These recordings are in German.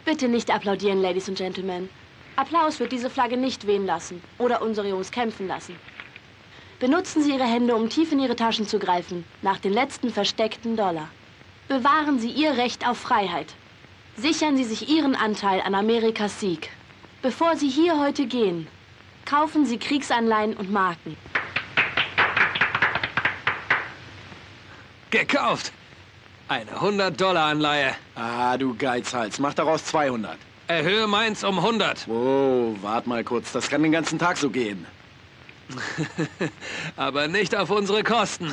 Bitte nicht applaudieren, Ladies und Gentlemen. Applaus wird diese Flagge nicht wehen lassen oder unsere Jungs kämpfen lassen. Benutzen Sie Ihre Hände, um tief in Ihre Taschen zu greifen, nach den letzten versteckten $. Bewahren Sie Ihr Recht auf Freiheit. Sichern Sie sich Ihren Anteil an Amerikas Sieg. Bevor Sie hier heute gehen, kaufen Sie Kriegsanleihen und Marken. Gekauft! Eine $100-Anleihe. Ah, du Geizhals. Mach daraus 200. Erhöhe meins um 100. Wow, wart mal kurz. Das kann den ganzen Tag so gehen. Aber nicht auf unsere Kosten.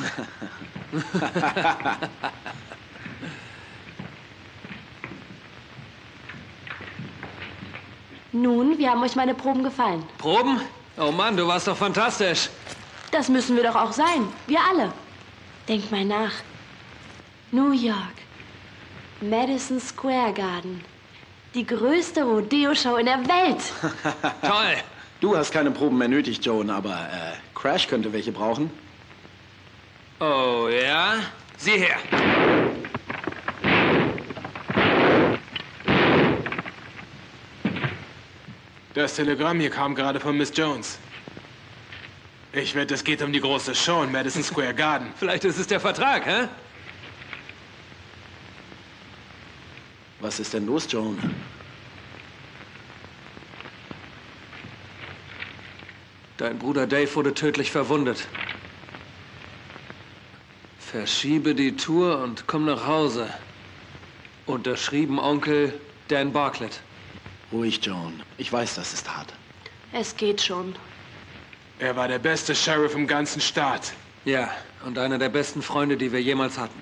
Nun, wie haben euch meine Proben gefallen? Proben? Oh Mann, du warst doch fantastisch. Das müssen wir doch auch sein. Wir alle. Denk mal nach. New York. Madison Square Garden. Die größte Rodeo-Show in der Welt. Toll. Du hast keine Proben mehr nötig, Joan, aber Crash könnte welche brauchen. Oh ja? Sieh her. Das Telegramm hier kam gerade von Miss Jones. Ich wette, es geht um die große Show in Madison Square Garden. Vielleicht ist es der Vertrag, hä? Was ist denn los, Joan? Dein Bruder Dave wurde tödlich verwundet. Verschiebe die Tour und komm nach Hause. Unterschrieben Onkel Dan Bartlett. Ruhig, Joan. Ich weiß, das ist hart. Es geht schon. Er war der beste Sheriff im ganzen Staat. Ja, und einer der besten Freunde, die wir jemals hatten.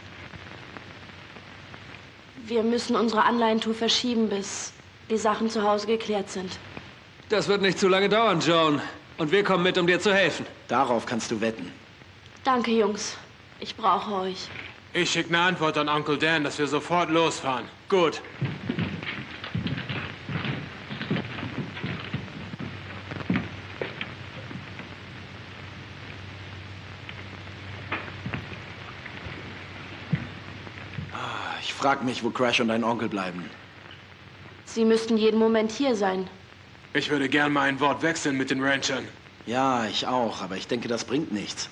Wir müssen unsere Anleihentour verschieben, bis die Sachen zu Hause geklärt sind. Das wird nicht zu lange dauern, Joan. Und wir kommen mit, um dir zu helfen. Darauf kannst du wetten. Danke, Jungs. Ich brauche euch. Ich schicke eine Antwort an Onkel Dan, dass wir sofort losfahren. Gut. Ich frag mich, wo Crash und dein Onkel bleiben. Sie müssten jeden Moment hier sein. Ich würde gern mal ein Wort wechseln mit den Ranchern. Ja, ich auch, aber ich denke, das bringt nichts.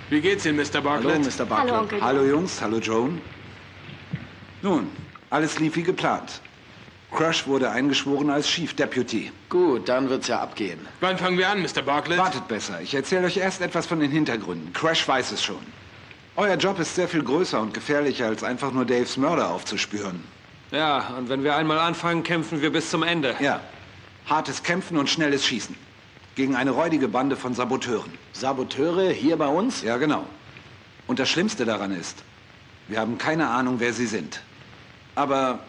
Wie geht's Ihnen, Mr. Bartlett? Hallo, Mr. Bartlett. Hallo, Onkel. Hallo Jungs, hallo Joan. Nun, alles lief wie geplant. Crash wurde eingeschworen als Chief Deputy. Gut, dann wird's ja abgehen. Wann fangen wir an, Mr. Bartlett? Wartet besser. Ich erzähle euch erst etwas von den Hintergründen. Crash weiß es schon. Euer Job ist sehr viel größer und gefährlicher, als einfach nur Daves Mörder aufzuspüren. Ja, und wenn wir einmal anfangen, kämpfen wir bis zum Ende. Ja. Hartes Kämpfen und schnelles Schießen. Gegen eine räudige Bande von Saboteuren. Saboteure hier bei uns? Ja, genau. Und das Schlimmste daran ist, wir haben keine Ahnung, wer sie sind. Aber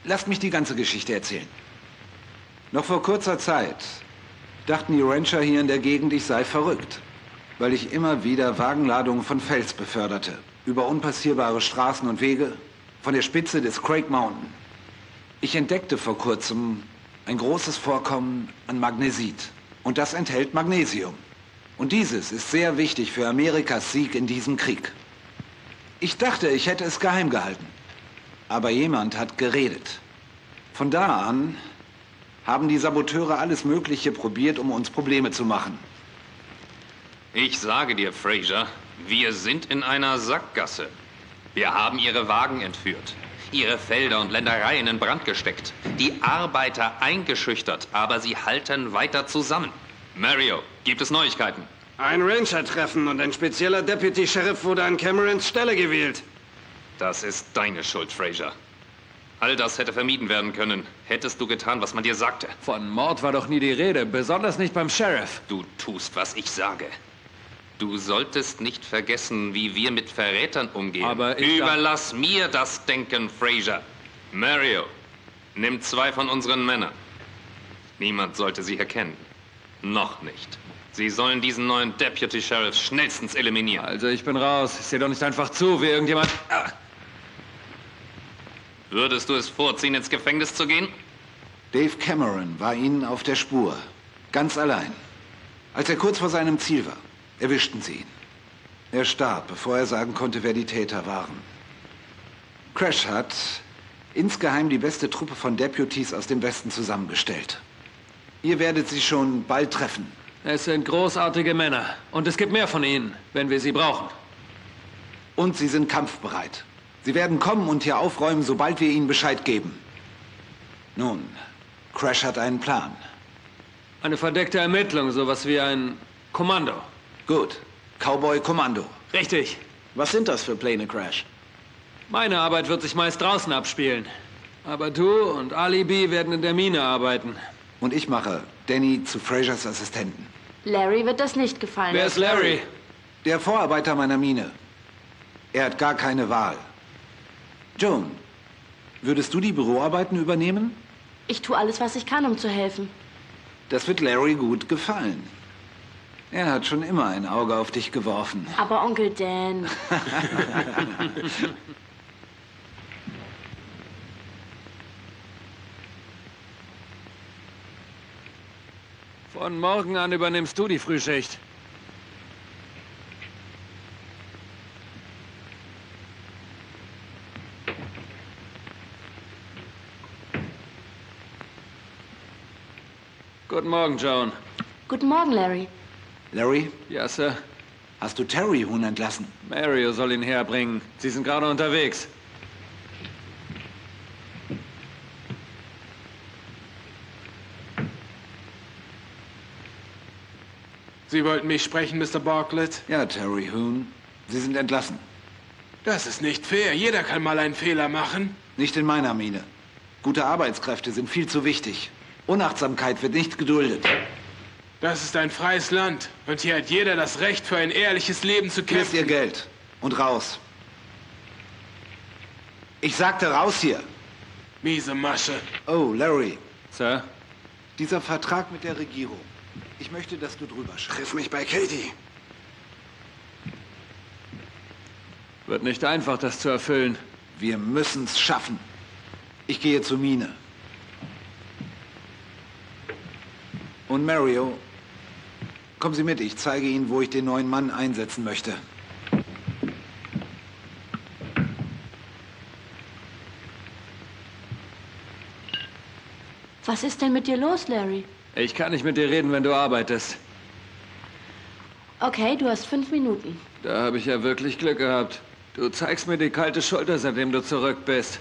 lasst mich die ganze Geschichte erzählen. Noch vor kurzer Zeit dachten die Rancher hier in der Gegend, ich sei verrückt, weil ich immer wieder Wagenladungen von Fels beförderte, über unpassierbare Straßen und Wege, von der Spitze des Craig Mountain. Ich entdeckte vor kurzem ein großes Vorkommen an Magnesit. Und das enthält Magnesium. Und dieses ist sehr wichtig für Amerikas Sieg in diesem Krieg. Ich dachte, ich hätte es geheim gehalten. Aber jemand hat geredet. Von da an haben die Saboteure alles Mögliche probiert, um uns Probleme zu machen. Ich sage dir, Fraser, wir sind in einer Sackgasse. Wir haben ihre Wagen entführt, ihre Felder und Ländereien in Brand gesteckt, die Arbeiter eingeschüchtert, aber sie halten weiter zusammen. Mario, gibt es Neuigkeiten? Ein Ranger-Treffen und ein spezieller Deputy-Sheriff wurde an Camerons Stelle gewählt. Das ist deine Schuld, Fraser. All das hätte vermieden werden können. Hättest du getan, was man dir sagte. Von Mord war doch nie die Rede, besonders nicht beim Sheriff. Du tust, was ich sage. Du solltest nicht vergessen, wie wir mit Verrätern umgehen. Aber Überlass mir das Denken, Fraser. Mario, nimm 2 von unseren Männern. Niemand sollte sie erkennen. Noch nicht. Sie sollen diesen neuen Deputy Sheriff schnellstens eliminieren. Also ich bin raus. Ich sehe doch nicht einfach zu, wie irgendjemand... Würdest du es vorziehen, ins Gefängnis zu gehen? Dave Cameron war ihnen auf der Spur. Ganz allein. Als er kurz vor seinem Ziel war, erwischten sie ihn. Er starb, bevor er sagen konnte, wer die Täter waren. Crash hat insgeheim die beste Truppe von Deputies aus dem Westen zusammengestellt. Ihr werdet sie schon bald treffen. Es sind großartige Männer. Und es gibt mehr von ihnen, wenn wir sie brauchen. Und sie sind kampfbereit. Sie werden kommen und hier aufräumen, sobald wir ihnen Bescheid geben. Nun, Crash hat einen Plan. Eine verdeckte Ermittlung, sowas wie ein Kommando. Gut. Cowboy-Kommando. Richtig. Was sind das für Pläne, Crash? Meine Arbeit wird sich meist draußen abspielen. Aber du und Alibi werden in der Mine arbeiten. Und ich mache Danny zu Frasers Assistenten. Larry wird das nicht gefallen. Wer ist Larry? Der Vorarbeiter meiner Mine. Er hat gar keine Wahl. Joan, würdest du die Büroarbeiten übernehmen? Ich tue alles, was ich kann, um zu helfen. Das wird Larry gut gefallen. Er hat schon immer ein Auge auf dich geworfen. Aber Onkel Dan... Von morgen an übernimmst du die Frühschicht. Guten Morgen, Joan. Guten Morgen, Larry. Larry, Ja, Sir. hast du Terry Huhn entlassen? Mario soll ihn herbringen. Sie sind gerade unterwegs. Sie wollten mich sprechen, Mr. Bartlett? Ja, Terry Huhn. Sie sind entlassen. Das ist nicht fair. Jeder kann mal einen Fehler machen. Nicht in meiner Mine. Gute Arbeitskräfte sind viel zu wichtig. Unachtsamkeit wird nicht geduldet. Das ist ein freies Land. Und hier hat jeder das Recht, für ein ehrliches Leben zu Hier ist Ihr kämpfen. Geld. Und raus. Ich sagte raus hier. Miese Masche. Oh, Larry. Sir? Dieser Vertrag mit der Regierung. Ich möchte, dass du drüber schreibst. Triff mich bei Katie. Wird nicht einfach, das zu erfüllen. Wir müssen's schaffen. Ich gehe zur Mine. Und Mario, kommen Sie mit. Ich zeige Ihnen, wo ich den neuen Mann einsetzen möchte. Was ist denn mit dir los, Larry? Ich kann nicht mit dir reden, wenn du arbeitest. Okay, du hast 5 Minuten. Da habe ich ja wirklich Glück gehabt. Du zeigst mir die kalte Schulter, seitdem du zurück bist.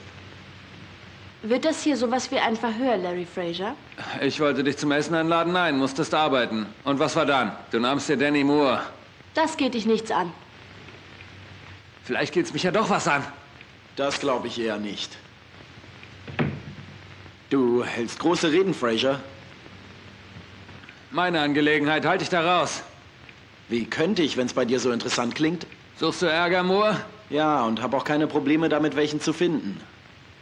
Wird das hier sowas wie ein Verhör, Larry Frazier? Ich wollte dich zum Essen einladen, nein, musstest arbeiten. Und was war dann? Du nahmst dir Danny Moore. Das geht dich nichts an. Vielleicht geht's mich ja doch was an. Das glaube ich eher nicht. Du hältst große Reden, Frazier. Meine Angelegenheit, halt dich da raus. Wie könnte ich, wenn es bei dir so interessant klingt? Suchst du Ärger, Moore? Ja, und habe auch keine Probleme damit, welchen zu finden.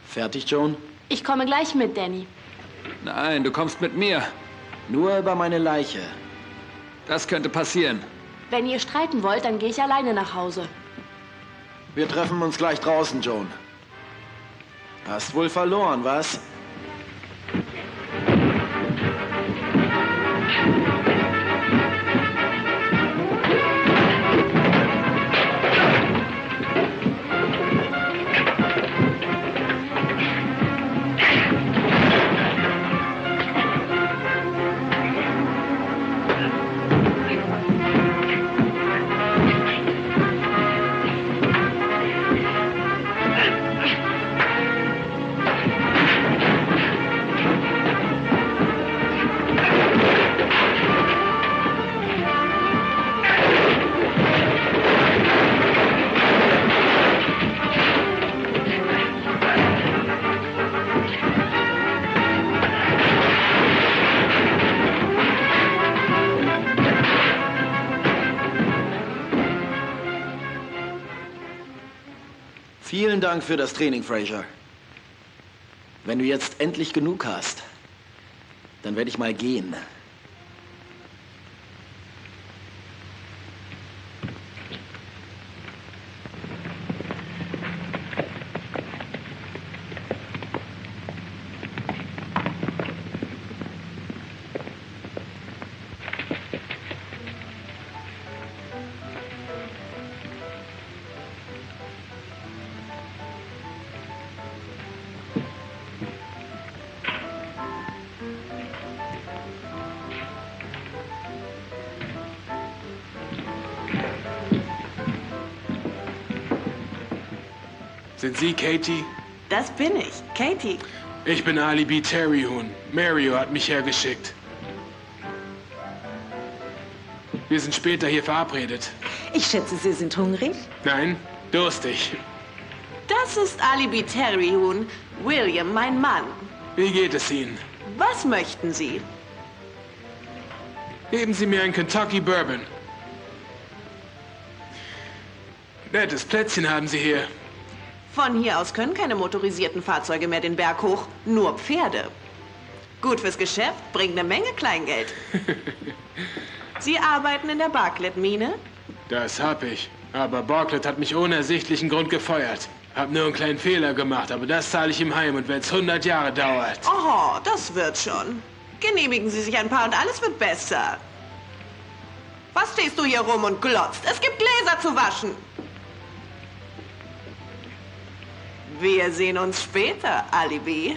Fertig, Joan? Ich komme gleich mit, Danny. Nein, du kommst mit mir. Nur über meine Leiche. Das könnte passieren. Wenn ihr streiten wollt, dann gehe ich alleine nach Hause. Wir treffen uns gleich draußen, Joan. Hast wohl verloren, was? Vielen Dank für das Training, Frazier. Wenn du jetzt endlich genug hast, dann werde ich mal gehen. Sind Sie Katie? Das bin ich, Katie. Ich bin Alibi Terryhun. Mario hat mich hergeschickt. Wir sind später hier verabredet. Ich schätze, Sie sind hungrig? Nein, durstig. Das ist Alibi Terryhun. William, mein Mann. Wie geht es Ihnen? Was möchten Sie? Geben Sie mir ein Kentucky Bourbon. Nettes Plätzchen haben Sie hier. Von hier aus können keine motorisierten Fahrzeuge mehr den Berg hoch, nur Pferde. Gut fürs Geschäft, bringt eine Menge Kleingeld. Sie arbeiten in der Bartlett-Mine? Das hab ich. Aber Bartlett hat mich ohne ersichtlichen Grund gefeuert. Hab nur einen kleinen Fehler gemacht, aber das zahle ich ihm heim und wenn's 100 Jahre dauert. Oh, das wird schon. Genehmigen Sie sich ein paar und alles wird besser. Was stehst du hier rum und glotzt? Es gibt Gläser zu waschen. Wir sehen uns später, Alibi.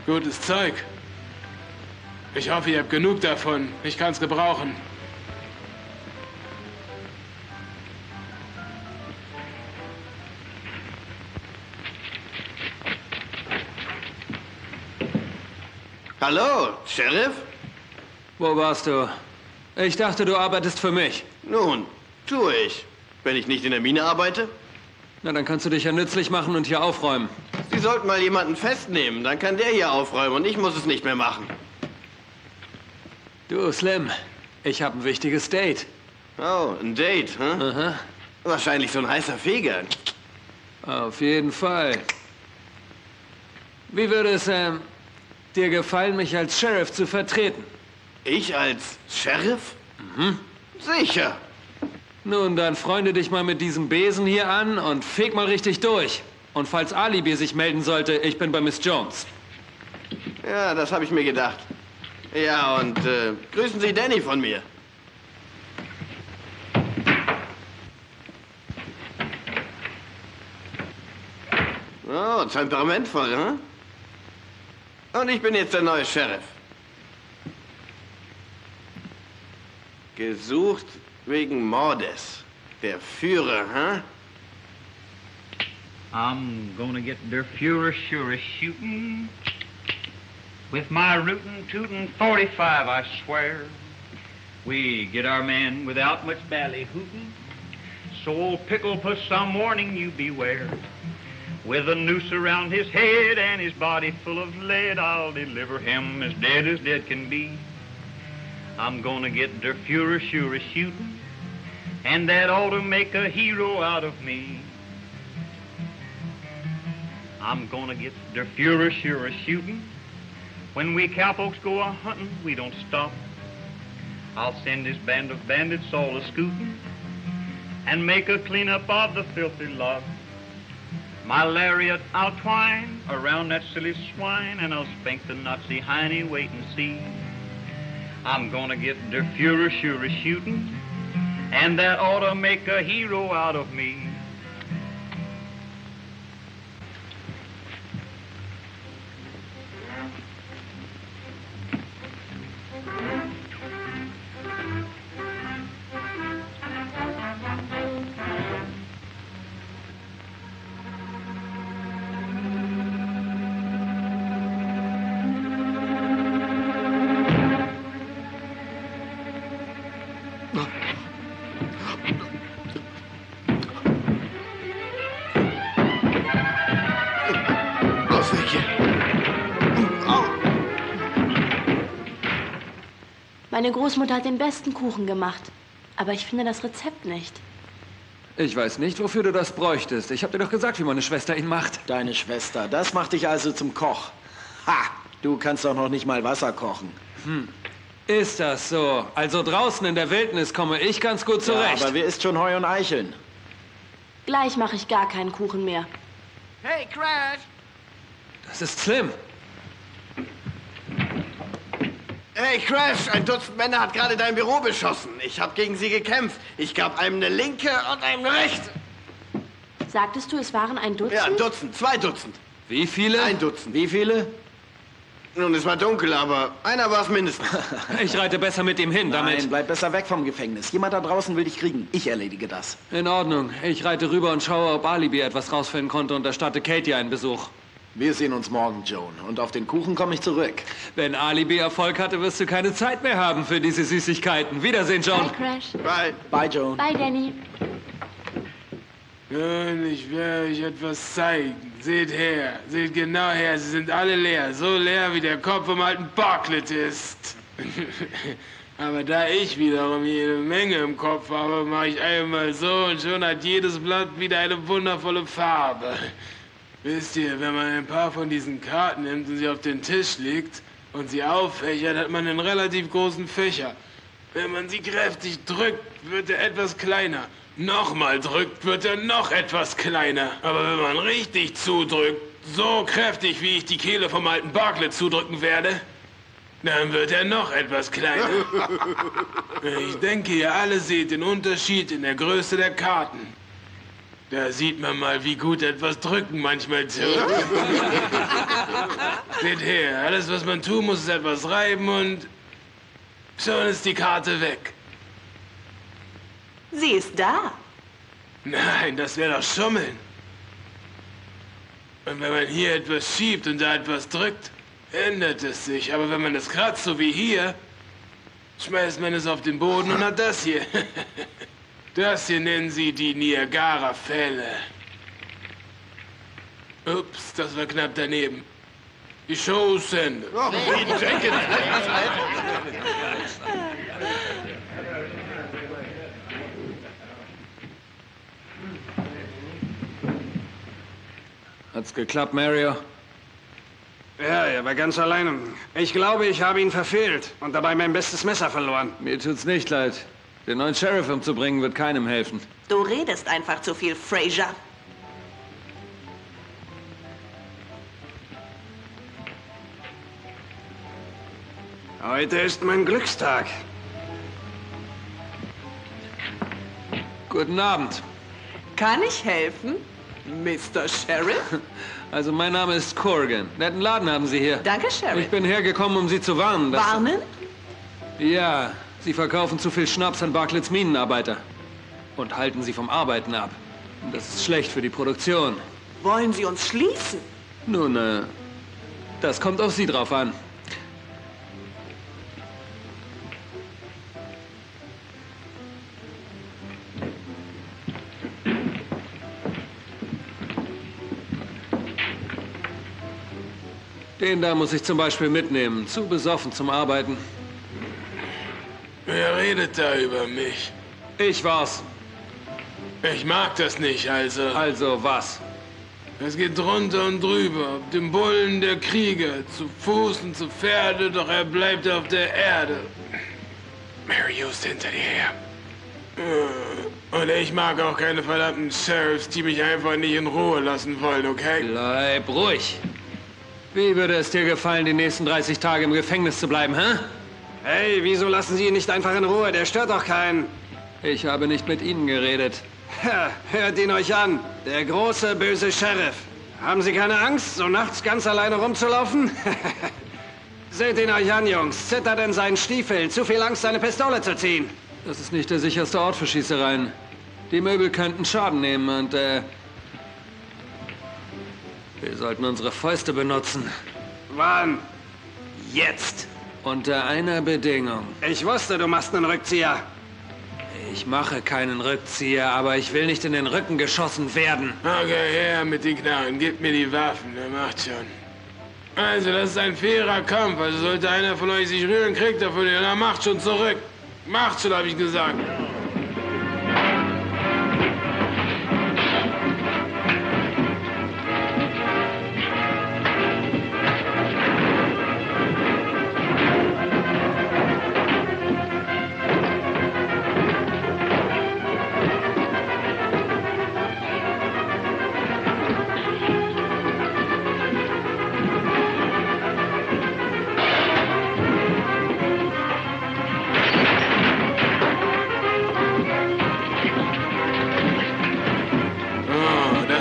Gutes Zeug. Ich hoffe, ihr habt genug davon. Ich kann's gebrauchen. Hallo, Sheriff? Wo warst du? Ich dachte, du arbeitest für mich. Nun, tue ich. Wenn ich nicht in der Mine arbeite? Na, dann kannst du dich ja nützlich machen und hier aufräumen. Sie sollten mal jemanden festnehmen, dann kann der hier aufräumen und ich muss es nicht mehr machen. Du, Slim, ich habe ein wichtiges Date. Oh, ein Date, hm? Aha. Wahrscheinlich so ein heißer Feger. Auf jeden Fall. Wie würde es dir gefallen, mich als Sheriff zu vertreten? Ich als Sheriff? Mhm. Sicher. Nun, dann freunde dich mal mit diesem Besen hier an und feg mal richtig durch. Und falls Alibi sich melden sollte, ich bin bei Miss Jones. Ja, das habe ich mir gedacht. Ja, und grüßen Sie Danny von mir. Oh, temperamentvoll, hm? Und ich bin jetzt der neue Sheriff. Gesucht wegen Mordes. Der Führer, hä? I'm gonna get der Führer sure shooting with my rootin' tootin' 45, I swear. We get our men without much ballyhootin', so old Pickle puts some warning you beware. With a noose around his head and his body full of lead, I'll deliver him as dead can be. I'm gonna get der Führer sure shootin', and that ought to make a hero out of me. I'm gonna get der Führer sure shootin'. When we cowpokes go a-huntin', we don't stop. I'll send this band of bandits all a-scootin' and make a clean-up of the filthy lot. My lariat I'll twine around that silly swine, and I'll spank the Nazi hiney, wait and see. I'm gonna get der Führer sure shootin', and that ought to make a hero out of me. Meine Großmutter hat den besten Kuchen gemacht. Aber ich finde das Rezept nicht. Ich weiß nicht, wofür du das bräuchtest. Ich habe dir doch gesagt, wie meine Schwester ihn macht. Deine Schwester, das macht dich also zum Koch. Ha! Du kannst doch noch nicht mal Wasser kochen. Ist das so? Also draußen in der Wildnis komme ich ganz gut zurecht. Ja, aber wer isst schon Heu und Eicheln? Gleich mache ich gar keinen Kuchen mehr. Hey, Crash! Das ist Slim. Hey, Crash! Ein Dutzend Männer hat gerade dein Büro beschossen. Ich habe gegen sie gekämpft. Ich gab einem eine linke und einem eine rechte. Sagtest du, es waren ein Dutzend? Ja, ein Dutzend, 2 Dutzend. Wie viele? Ein Dutzend. Wie viele? Nun, es war dunkel, aber einer war es mindestens. Ich reite besser mit ihm hin, damit... Nein, bleib besser weg vom Gefängnis. Jemand da draußen will dich kriegen. Ich erledige das. In Ordnung. Ich reite rüber und schaue, ob Alibi etwas rausfinden konnte und erstatte Katie einen Besuch. Wir sehen uns morgen, Joan. Und auf den Kuchen komme ich zurück. Wenn Alibi Erfolg hatte, wirst du keine Zeit mehr haben für diese Süßigkeiten. Wiedersehen, Joan. Bye, Crash. Bye. Bye, Joan. Bye, Danny. Nun, ich werde euch etwas zeigen. Seht her, seht genau her, sie sind alle leer. So leer, wie der Kopf vom alten Bartlett ist. Aber da ich wiederum jede Menge im Kopf habe, mache ich einmal so und schon hat jedes Blatt wieder eine wundervolle Farbe. Wisst ihr, wenn man ein paar von diesen Karten nimmt und sie auf den Tisch legt und sie auffächert, hat man einen relativ großen Fächer. Wenn man sie kräftig drückt, wird er etwas kleiner. Nochmal drückt, wird er noch etwas kleiner. Aber wenn man richtig zudrückt, so kräftig, wie ich die Kehle vom alten Bartlett zudrücken werde, dann wird er noch etwas kleiner. Ich denke, ihr alle seht den Unterschied in der Größe der Karten. Da sieht man mal, wie gut etwas drücken manchmal tut. Seht her, alles, was man tun muss, ist etwas reiben und schon ist die Karte weg. Sie ist da. Nein, das wäre doch Schummeln. Und wenn man hier etwas schiebt und da etwas drückt, ändert es sich. Aber wenn man es kratzt, so wie hier, schmeißt man es auf den Boden und hat das hier. Das hier nennen sie die Niagara-Fälle. Ups, das war knapp daneben. Die Show ist zu Ende. Oh, wie Jenkins. Hat's geklappt, Mario? Ja, er war ganz alleine. Ich glaube, ich habe ihn verfehlt und dabei mein bestes Messer verloren. Mir tut's nicht leid. Den neuen Sheriff umzubringen wird keinem helfen. Du redest einfach zu viel, Fraser. Heute ist mein Glückstag. Guten Abend. Kann ich helfen, Mr. Sheriff? Also mein Name ist Corrigan. Netten Laden haben Sie hier. Danke, Sheriff. Ich bin hergekommen, um Sie zu warnen. Warnen? Ja, Sie verkaufen zu viel Schnaps an Barclays Minenarbeiter. Und halten sie vom Arbeiten ab. Und das ist schlecht für die Produktion. Wollen Sie uns schließen? Nun, das kommt auf Sie drauf an. Den da muss ich zum Beispiel mitnehmen. Zu besoffen zum Arbeiten. Wer redet da über mich? Ich war's. Ich mag das nicht, also. Also was? Es geht drunter und drüber, ob dem Bullen der Krieger, zu Fuß und zu Pferde, doch er bleibt auf der Erde. Mario ist hinter dir her. Und ich mag auch keine verdammten Sheriffs, die mich einfach nicht in Ruhe lassen wollen, okay? Bleib ruhig. Wie würde es dir gefallen, die nächsten 30 Tage im Gefängnis zu bleiben, hä? Hey, wieso lassen Sie ihn nicht einfach in Ruhe? Der stört doch keinen. Ich habe nicht mit Ihnen geredet. Ja, hört ihn euch an. Der große, böse Sheriff. Haben Sie keine Angst, so nachts ganz alleine rumzulaufen? Seht ihn euch an, Jungs. Zittert in seinen Stiefeln. Zu viel Angst, seine Pistole zu ziehen. Das ist nicht der sicherste Ort für Schießereien. Die Möbel könnten Schaden nehmen und, wir sollten unsere Fäuste benutzen. Wann? Jetzt. Unter einer Bedingung. Ich wusste, du machst einen Rückzieher. Ich mache keinen Rückzieher, aber ich will nicht in den Rücken geschossen werden. Okay, her mit den Knarren. Gebt mir die Waffen, der macht schon. Also, das ist ein fairer Kampf. Also sollte einer von euch sich rühren, kriegt er von dir. Na, macht schon zurück. Macht schon, habe ich gesagt.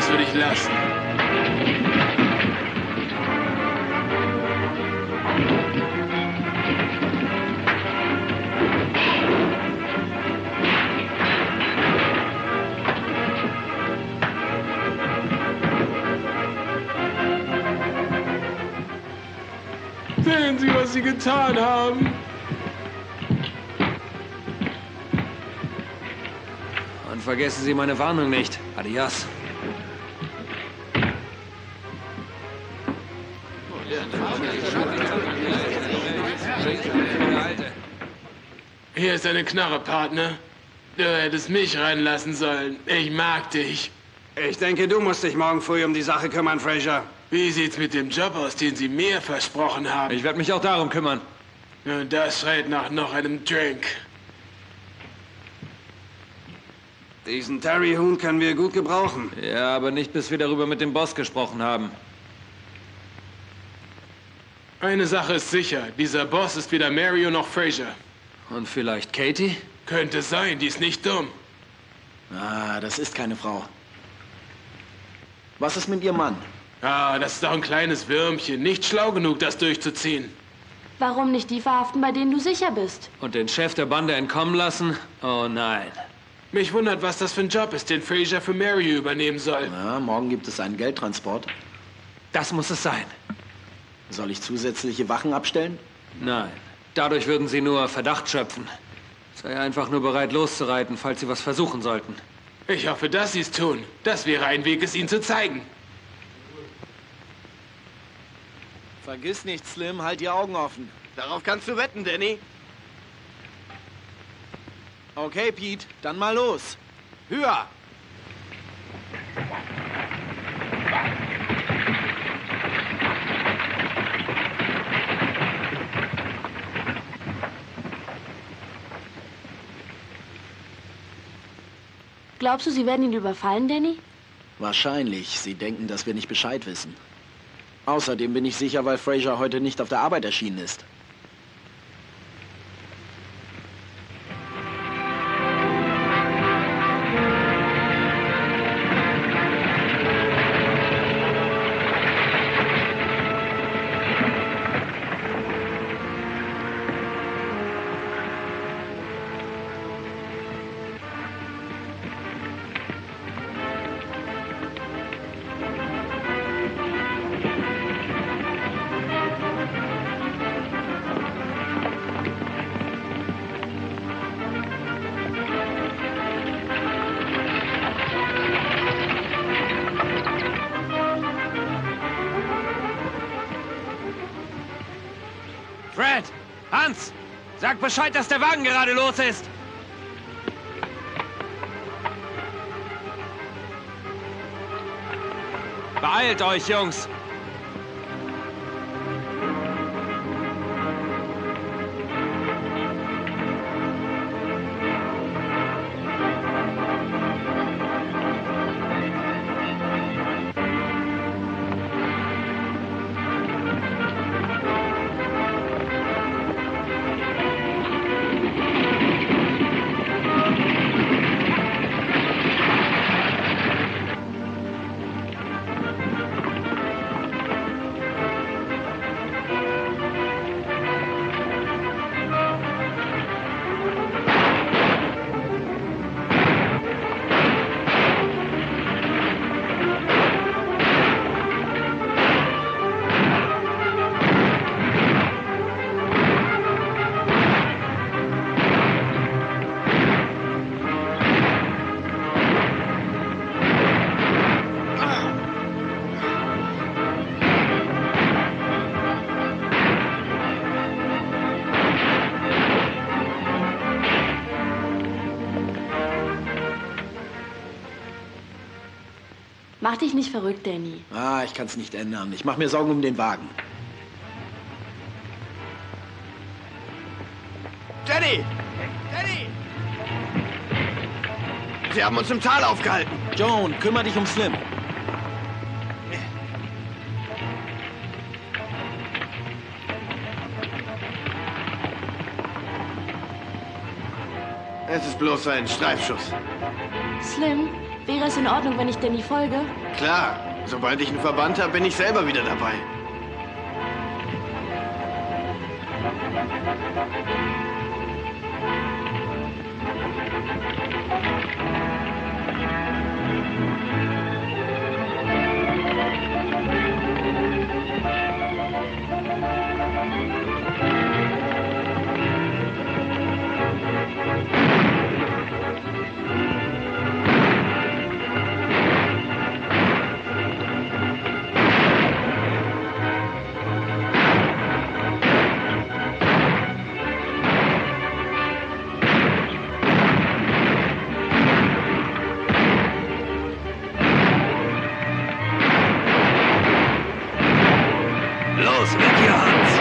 Würde ich lassen. Sehen Sie, was Sie getan haben. Und vergessen Sie meine Warnung nicht. Adios. Hier ist eine Knarre, Partner. Du hättest mich reinlassen sollen. Ich mag dich. Ich denke, du musst dich morgen früh um die Sache kümmern, Fraser. Wie sieht's mit dem Job aus, den Sie mir versprochen haben? Ich werde mich auch darum kümmern. Und das schreit nach noch einem Drink. Diesen Terry-Huhn können wir gut gebrauchen. Ja, aber nicht, bis wir darüber mit dem Boss gesprochen haben. Eine Sache ist sicher. Dieser Boss ist weder Mario noch Fraser. Und vielleicht Katie? Könnte sein, die ist nicht dumm. Ah, das ist keine Frau. Was ist mit Ihrem Mann? Ah, das ist doch ein kleines Würmchen. Nicht schlau genug, das durchzuziehen. Warum nicht die verhaften, bei denen du sicher bist? Und den Chef der Bande entkommen lassen? Oh nein. Mich wundert, was das für ein Job ist, den Fraser für Mario übernehmen soll. Na, morgen gibt es einen Geldtransport. Das muss es sein. Soll ich zusätzliche Wachen abstellen? Nein. Dadurch würden Sie nur Verdacht schöpfen. Sei einfach nur bereit, loszureiten, falls Sie was versuchen sollten. Ich hoffe, dass Sie es tun. Das wäre ein Weg, es Ihnen zu zeigen. Vergiss nicht, Slim, halt die Augen offen. Darauf kannst du wetten, Danny. Okay, Pete, dann mal los. Höher! Glaubst du, sie werden ihn überfallen, Danny? Wahrscheinlich. Sie denken, dass wir nicht Bescheid wissen. Außerdem bin ich sicher, weil Fraser heute nicht auf der Arbeit erschienen ist. Fred! Hans! Sag Bescheid, dass der Wagen gerade los ist! Beeilt euch, Jungs! Mach dich nicht verrückt, Danny. Ah, ich kann's nicht ändern. Ich mache mir Sorgen um den Wagen. Danny! Danny! Sie haben uns im Tal aufgehalten. Joan, kümmere dich um Slim. Es ist bloß ein Streifschuss. Slim, wäre es in Ordnung, wenn ich Danny folge? Klar, sobald ich einen Verband habe, bin ich selber wieder dabei. Los, weg hier, Hans!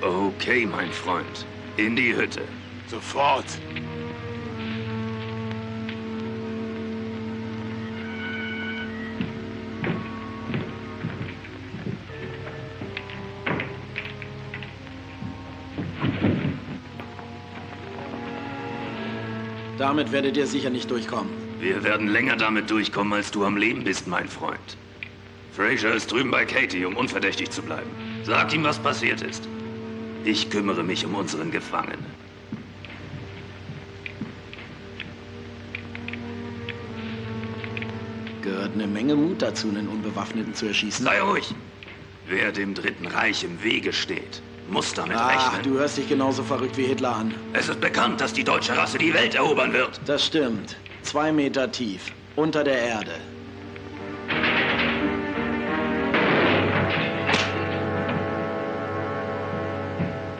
Okay, mein Freund. In die Hütte. Sofort. Damit werdet ihr sicher nicht durchkommen. Wir werden länger damit durchkommen, als du am Leben bist, mein Freund. Fraser ist drüben bei Katie, um unverdächtig zu bleiben. Sag ihm, was passiert ist. Ich kümmere mich um unseren Gefangenen. Gehört eine Menge Mut dazu, einen Unbewaffneten zu erschießen. Sei ruhig! Wer dem Dritten Reich im Wege steht, muss damit rechnen. Du hörst dich genauso verrückt wie Hitler an. Es ist bekannt, dass die deutsche Rasse die Welt erobern wird. Das stimmt. 2 Meter tief, unter der Erde.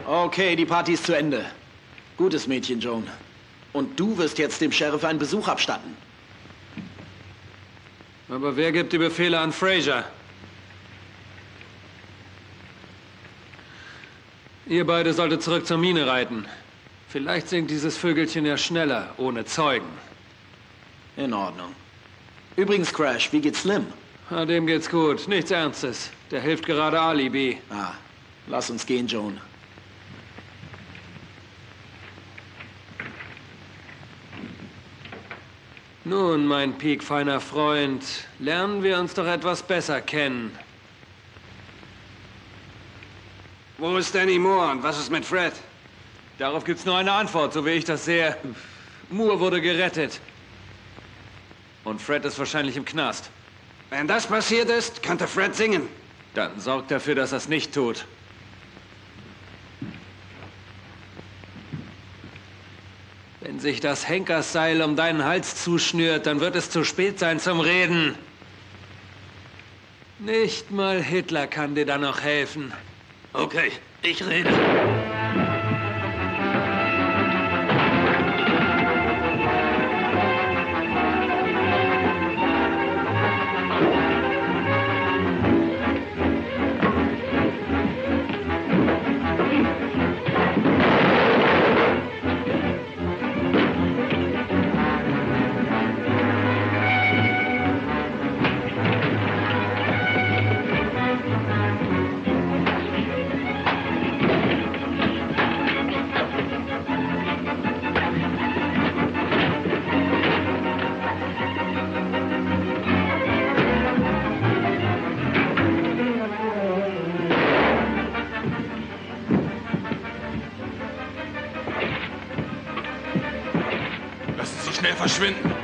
Okay, die Party ist zu Ende. Gutes Mädchen, Joan. Und du wirst jetzt dem Sheriff einen Besuch abstatten. Aber wer gibt die Befehle an Fraser? Ihr beide solltet zurück zur Mine reiten. Vielleicht sinkt dieses Vögelchen ja schneller, ohne Zeugen. In Ordnung. Übrigens, Crash, wie geht's Slim? Dem geht's gut. Nichts Ernstes. Der hilft gerade Alibi. Lass uns gehen, Joan. Nun, mein piekfeiner Freund, lernen wir uns doch etwas besser kennen. Wo ist Danny Moore und was ist mit Fred? Darauf gibt's nur eine Antwort, so wie ich das sehe. Moore wurde gerettet. Und Fred ist wahrscheinlich im Knast. Wenn das passiert ist, könnte Fred singen. Dann sorgt dafür, dass er es nicht tut. Wenn sich das Henkersseil um deinen Hals zuschnürt, dann wird es zu spät sein zum Reden. Nicht mal Hitler kann dir da noch helfen. Okay, ich rede. Schnell verschwinden.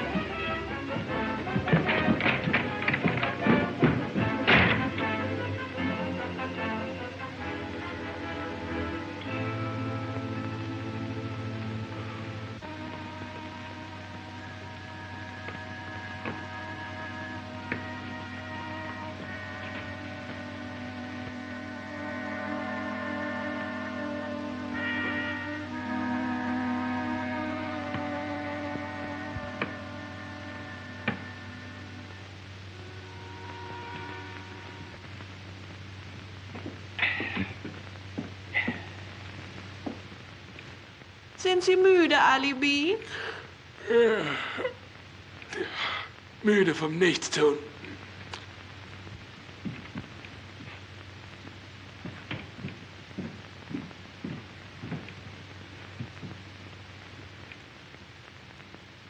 Sind Sie müde, Alibi? Müde vom Nichtstun.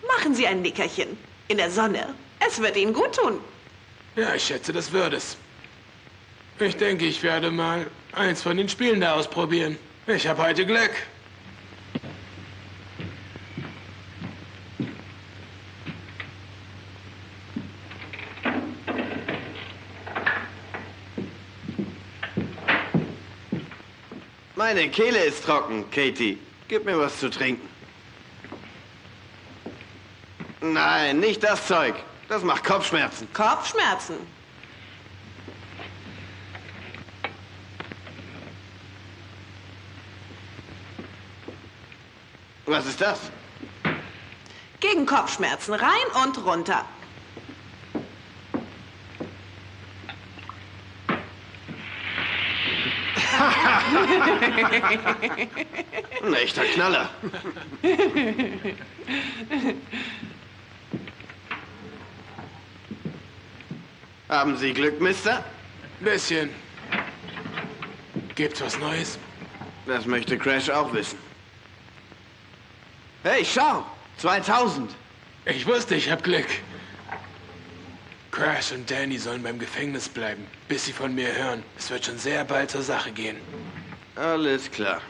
Machen Sie ein Nickerchen. In der Sonne. Es wird Ihnen gut tun. Ja, ich schätze, das wird es. Ich denke, ich werde mal eins von den Spielen da ausprobieren. Ich habe heute Glück. Meine Kehle ist trocken, Katie. Gib mir was zu trinken. Nein, nicht das Zeug. Das macht Kopfschmerzen. Kopfschmerzen? Was ist das? Gegen Kopfschmerzen. Rein und runter. Ein echter Knaller. Haben Sie Glück, Mister? Bisschen. Gibt's was Neues? Das möchte Crash auch wissen. Hey, schau! 2000! Ich wusste, ich hab Glück. Crash und Danny sollen beim Gefängnis bleiben, bis sie von mir hören. Es wird schon sehr bald zur Sache gehen. Alles klar.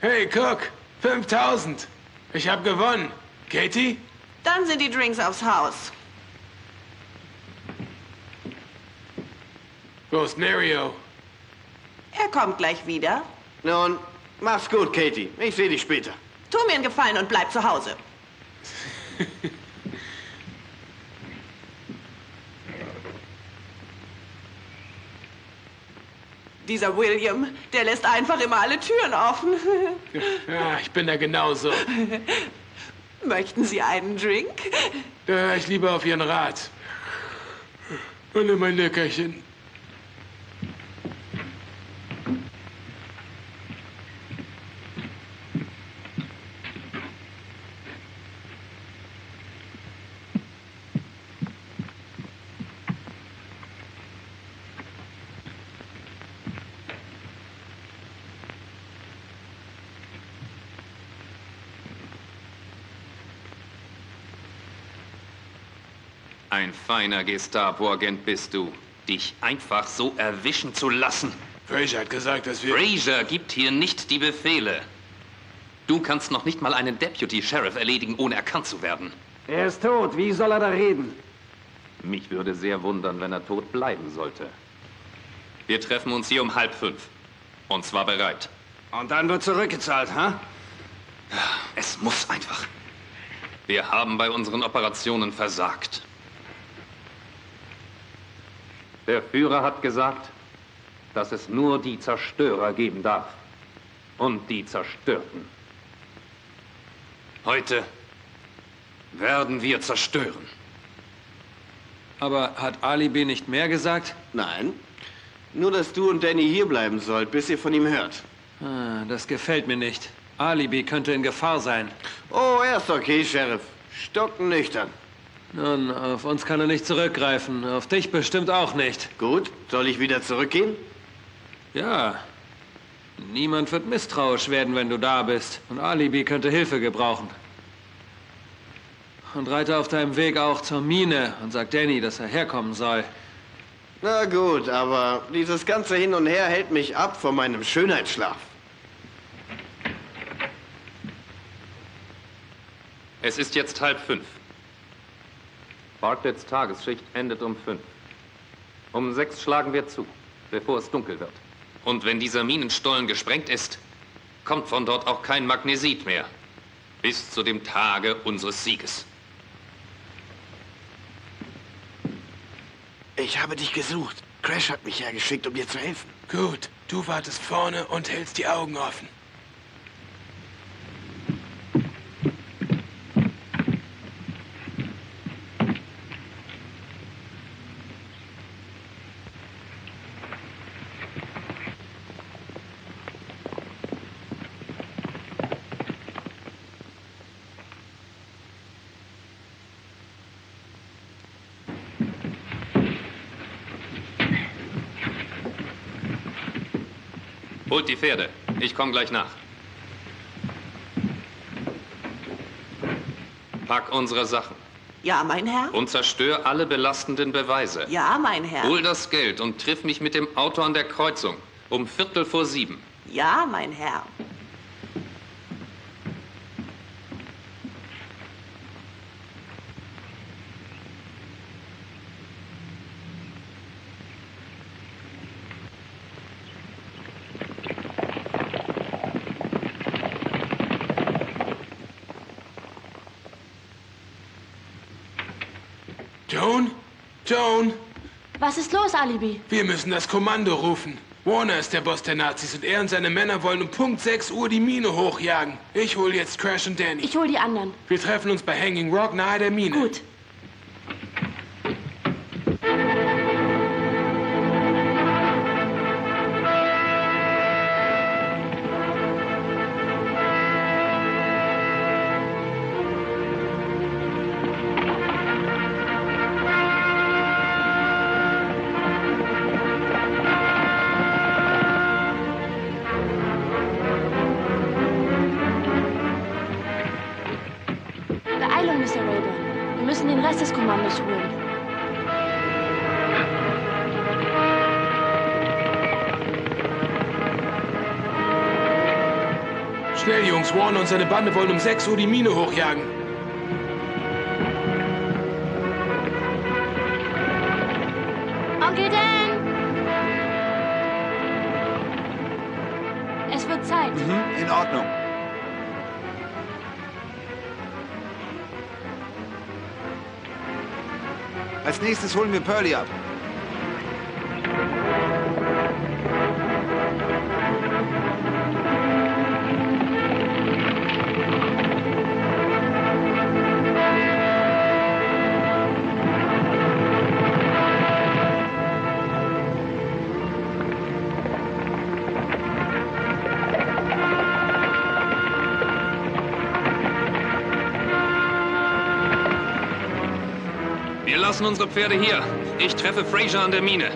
Hey, Cook! 5000! Ich hab gewonnen. Katie? Dann sind die Drinks aufs Haus. Wo ist Mario? Er kommt gleich wieder. Nun, mach's gut, Katie. Ich sehe dich später. Tu mir einen Gefallen und bleib zu Hause. Dieser William, der lässt einfach immer alle Türen offen. Ja, ich bin da genauso. Möchten Sie einen Drink? Da ich lieber auf Ihren Rat. Und nimm ein Leckerchen. Ein feiner Gestapo-Agent bist du, dich einfach so erwischen zu lassen. Fraser hat gesagt, dass wir... Fraser gibt hier nicht die Befehle. Du kannst noch nicht mal einen Deputy Sheriff erledigen, ohne erkannt zu werden. Er ist tot. Wie soll er da reden? Mich würde sehr wundern, wenn er tot bleiben sollte. Wir treffen uns hier um 4:30. Und zwar bereit. Und dann wird zurückgezahlt, ha? Es muss einfach. Wir haben bei unseren Operationen versagt. Der Führer hat gesagt, dass es nur die Zerstörer geben darf. Und die Zerstörten. Heute werden wir zerstören. Aber hat Alibi nicht mehr gesagt? Nein. Nur, dass du und Danny hier bleiben sollt, bis ihr von ihm hört. Ah, das gefällt mir nicht. Alibi könnte in Gefahr sein. Oh, er ist okay, Sheriff. Stocknüchtern. Nun, auf uns kann er nicht zurückgreifen. Auf dich bestimmt auch nicht. Gut, soll ich wieder zurückgehen? Ja. Niemand wird misstrauisch werden, wenn du da bist. Und Alibi könnte Hilfe gebrauchen. Und reite auf deinem Weg auch zur Mine und sag Danny, dass er herkommen soll. Na gut, aber dieses ganze Hin und Her hält mich ab von meinem Schönheitsschlaf. Es ist jetzt 4:30. Bartletts Tagesschicht endet um 5. Um 6 schlagen wir zu, bevor es dunkel wird. Und wenn dieser Minenstollen gesprengt ist, kommt von dort auch kein Magnesit mehr. Bis zu dem Tage unseres Sieges. Ich habe dich gesucht. Crash hat mich hergeschickt, um dir zu helfen. Gut, du wartest vorne und hältst die Augen offen. Holt die Pferde. Ich komme gleich nach. Pack unsere Sachen. Ja, mein Herr? Und zerstör alle belastenden Beweise. Ja, mein Herr. Hol das Geld und triff mich mit dem Auto an der Kreuzung. Um 7:15. Ja, mein Herr. Joan? Joan? Was ist los, Alibi? Wir müssen das Kommando rufen. Warner ist der Boss der Nazis und er und seine Männer wollen um Punkt 6 Uhr die Mine hochjagen. Ich hol jetzt Crash und Danny. Ich hol die anderen. Wir treffen uns bei Hanging Rock nahe der Mine. Gut. Beeilung, Mr. Rayburn. Wir müssen den Rest des Kommandos holen. Schnell, Jungs. Warner und seine Bande wollen um 6 Uhr die Mine hochjagen. Onkel Dan! Es wird Zeit. In Ordnung. Als nächstes holen wir Pearlie ab. Wir lassen unsere Pferde hier. Ich treffe Fraser an der Mine.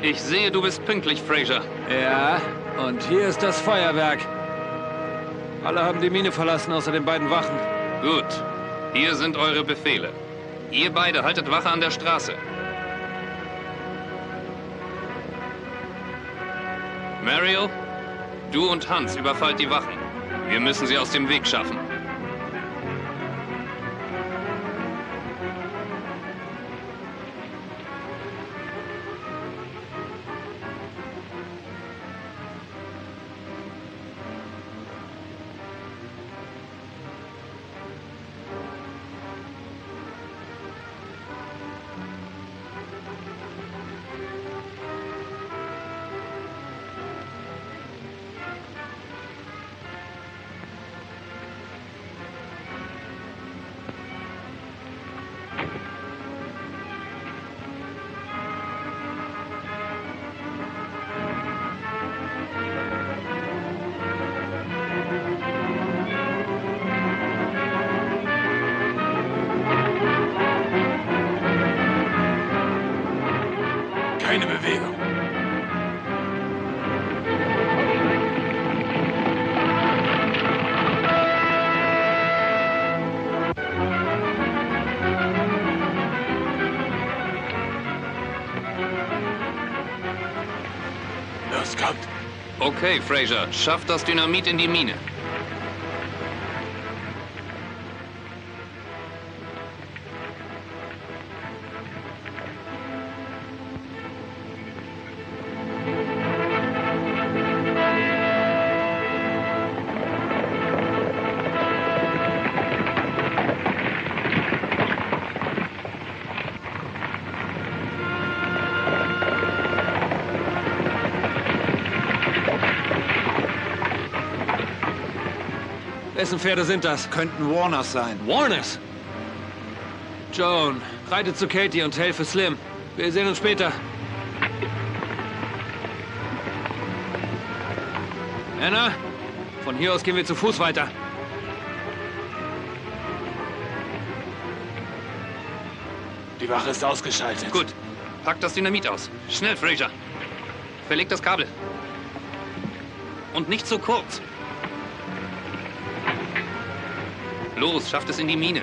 Ich sehe, du bist pünktlich, Fraser. Ja, und hier ist das Feuerwerk. Alle haben die Mine verlassen, außer den beiden Wachen. Gut. Hier sind eure Befehle. Ihr beide haltet Wache an der Straße. Mariel, du und Hans überfallt die Wachen. Wir müssen sie aus dem Weg schaffen. Keine Bewegung. Los, kommt. Okay, Fraser, schaff das Dynamit in die Mine. Wessen Pferde sind das? Könnten Warners sein. Warners? Joan, reite zu Katie und helfe Slim. Wir sehen uns später. Anna, von hier aus gehen wir zu Fuß weiter. Die Wache ist ausgeschaltet. Gut, packt das Dynamit aus. Schnell, Fraser. Verlegt das Kabel. Und nicht zu kurz. Los, schafft es in die Mine.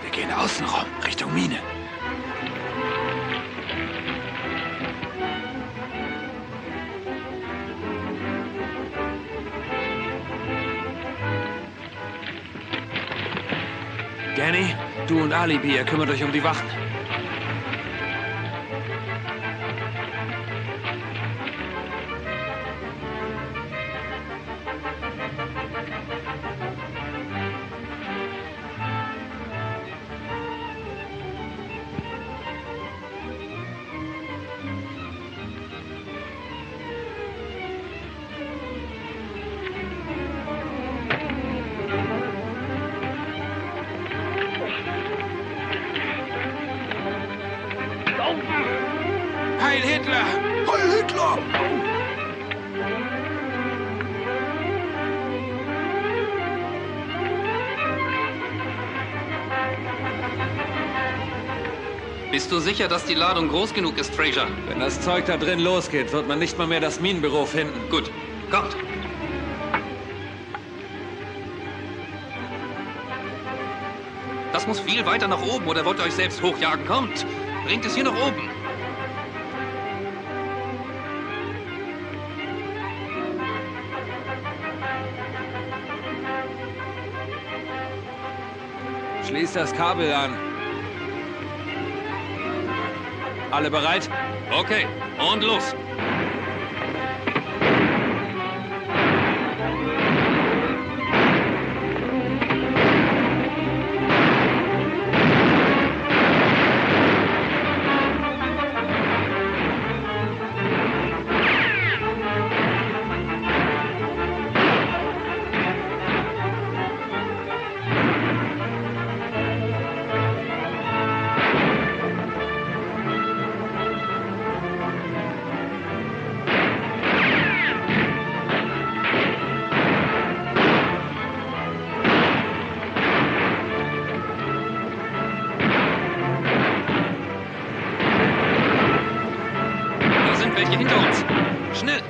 Wir gehen außenrum, Richtung Mine. Danny, du und Alibi, ihr kümmert euch um die Wachen. Heil Hitler! Heil Hitler! Bist du sicher, dass die Ladung groß genug ist, Fraser? Wenn das Zeug da drin losgeht, wird man nicht mal mehr das Minenbüro finden. Gut, kommt. Das muss viel weiter nach oben, oder wollt ihr euch selbst hochjagen? Kommt, bringt es hier nach oben. Schließ das Kabel an. Alle bereit? Okay, und los. Hier hinter uns! Schnell!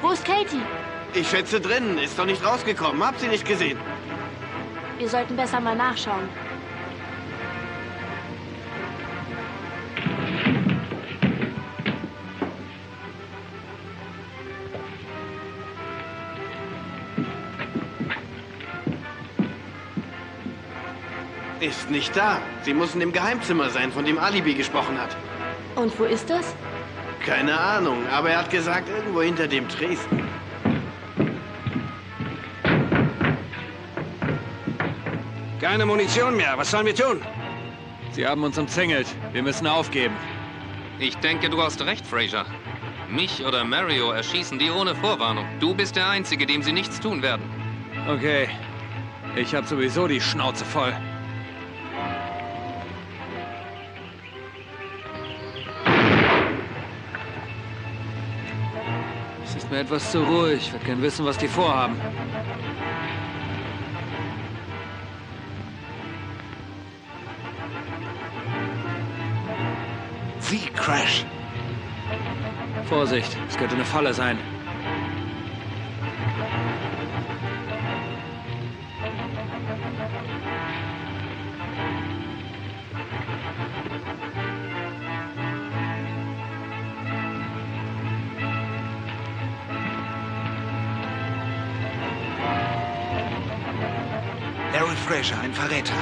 Wo ist Katie? Ich schätze drinnen. Ist doch nicht rausgekommen. Hab sie nicht gesehen. Wir sollten besser mal nachschauen. Ist nicht da. Sie muss in dem Geheimzimmer sein, von dem Alibi gesprochen hat. Und wo ist das? Keine Ahnung, aber er hat gesagt, irgendwo hinter dem Tresen. Keine Munition mehr. Was sollen wir tun? Sie haben uns umzingelt. Wir müssen aufgeben. Ich denke, du hast recht, Fraser. Mich oder Mario erschießen die ohne Vorwarnung. Du bist der Einzige, dem sie nichts tun werden. Okay. Ich habe sowieso die Schnauze voll. Es ist mir etwas zu ruhig. Ich würde gern wissen, was die vorhaben. Sie, Crash. Vorsicht, es könnte eine Falle sein. Larry Fraser, ein Verräter.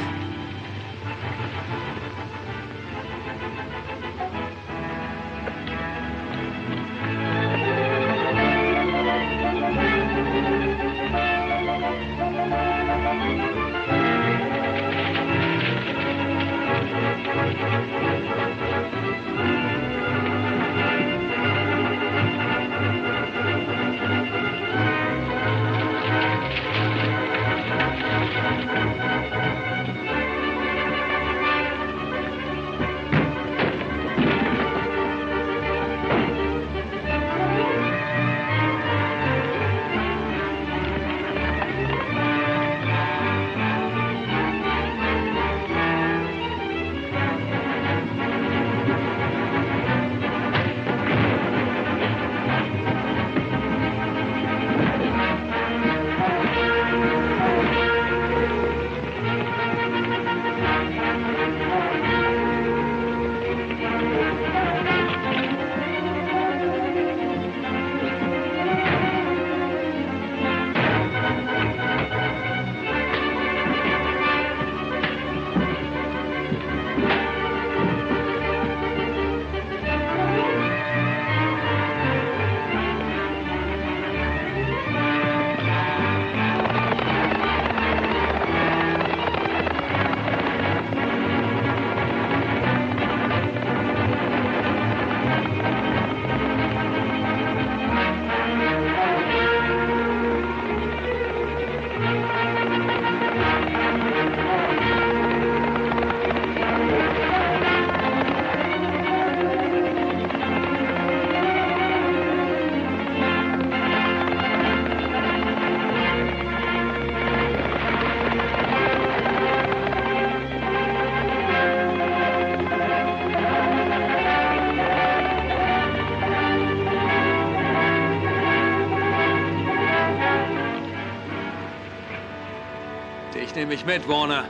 Ich nehme mich mit, Warner.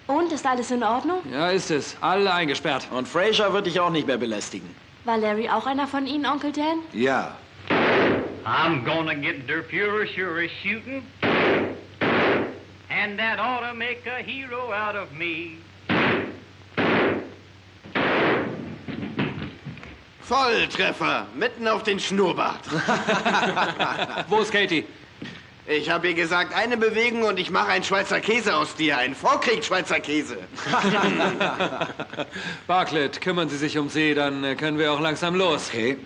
Und ist alles in Ordnung? Ja, ist es. Alle eingesperrt. Und Fraser wird dich auch nicht mehr belästigen. War Larry auch einer von Ihnen, Onkel Dan? Ja. I'm gonna get der Fuhrer sure shooting, and that ought to make a hero out of me. Volltreffer, mitten auf den Schnurrbart. Wo ist Katie? Ich habe ihr gesagt, eine Bewegung und ich mache einen Schweizer Käse aus dir, einen Vorkriegs-Schweizer Käse. Bartlett, kümmern Sie sich um sie, dann können wir auch langsam los. Okay.